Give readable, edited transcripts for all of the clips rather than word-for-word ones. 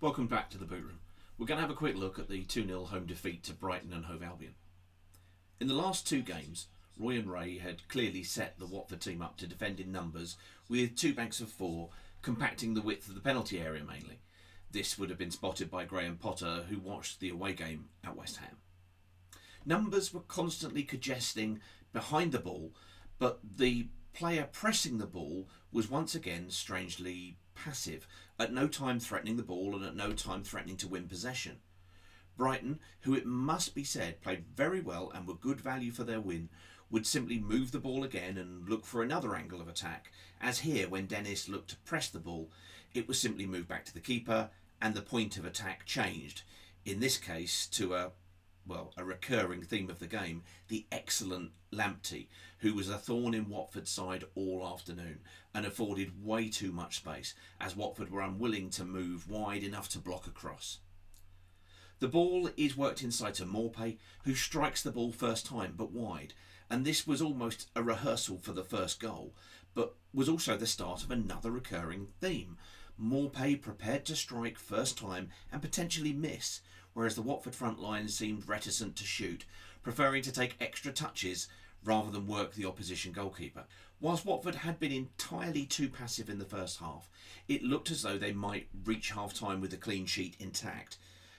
Welcome back to the boot room. We're going to have a quick look at the 2-0 home defeat to Brighton and Hove Albion. In the last two games, Roy and Ray had clearly set the Watford team up to defend in numbers with two banks of four, compacting the width of the penalty area mainly. This would have been spotted by Graham Potter, who watched the away game at West Ham. Numbers were constantly congesting behind the ball, but the player pressing the ball was once again strangely passive, at no time threatening the ball and at no time threatening to win possession. Brighton, who it must be said played very well and were good value for their win, would simply move the ball again and look for another angle of attack, as here when Dennis looked to press the ball, it was simply moved back to the keeper and the point of attack changed, in this case to a recurring theme of the game, the excellent Lamptey, who was a thorn in Watford's side all afternoon and afforded way too much space, as Watford were unwilling to move wide enough to block across. The ball is worked inside to Maupay, who strikes the ball first time but wide, and this was almost a rehearsal for the first goal, but was also the start of another recurring theme. Maupay prepared to strike first time and potentially miss, whereas the Watford front line seemed reticent to shoot, preferring to take extra touches rather than work the opposition goalkeeper. Whilst Watford had been entirely too passive in the first half, it looked as though they might reach half-time with the clean sheet intact.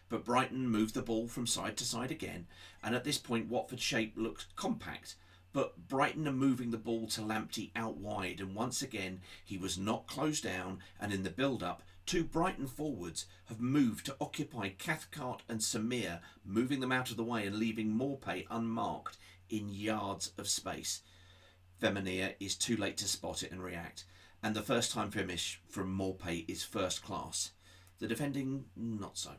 But Brighton moved the ball from side to side again, and at this point Watford's shape looked compact, but Brighton are moving the ball to Lamptey out wide, and once again he was not closed down, and in the build-up, two Brighton forwards have moved to occupy Cathcart and Samir, moving them out of the way and leaving Maupay unmarked in yards of space. Femenia is too late to spot it and react, and the first time finish from Maupay is first class. The defending, not so.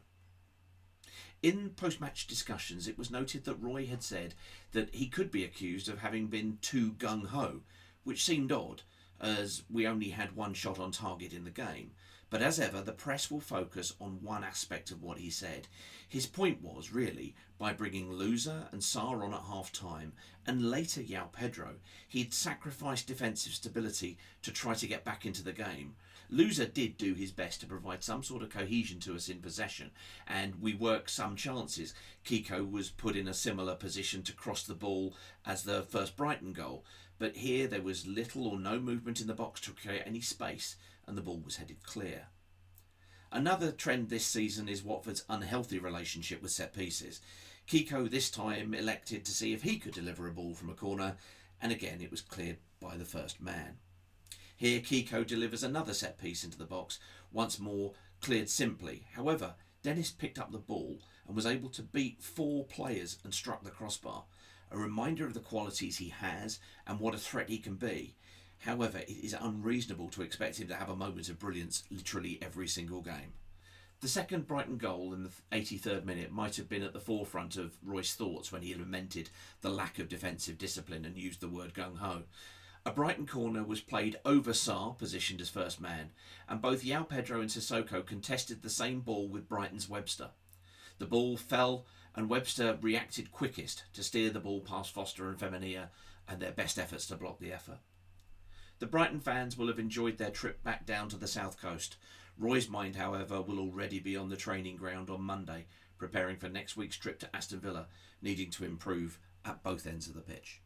In post-match discussions, it was noted that Roy had said that he could be accused of having been too gung-ho, which seemed odd, as we only had one shot on target in the game. But as ever, the press will focus on one aspect of what he said. His point was, really, by bringing Loser and Sarr on at half-time, and later João Pedro, he'd sacrificed defensive stability to try to get back into the game. Loser did do his best to provide some sort of cohesion to us in possession, and we worked some chances. Kiko was put in a similar position to cross the ball as the first Brighton goal, but here there was little or no movement in the box to create any space, and the ball was headed clear. Another trend this season is Watford's unhealthy relationship with set pieces. Kiko this time elected to see if he could deliver a ball from a corner, and again it was cleared by the first man. Here Kiko delivers another set piece into the box, once more cleared simply. However, Dennis picked up the ball and was able to beat four players and struck the crossbar, a reminder of the qualities he has and what a threat he can be. However, it is unreasonable to expect him to have a moment of brilliance literally every single game. The second Brighton goal in the 83rd minute might have been at the forefront of Roy's thoughts when he lamented the lack of defensive discipline and used the word gung-ho. A Brighton corner was played over Sarr, positioned as first man, and both João Pedro and Sissoko contested the same ball with Brighton's Webster. The ball fell and Webster reacted quickest to steer the ball past Foster and Femenia and their best efforts to block the effort. The Brighton fans will have enjoyed their trip back down to the south coast. Roy's mind, however, will already be on the training ground on Monday, preparing for next week's trip to Aston Villa, needing to improve at both ends of the pitch.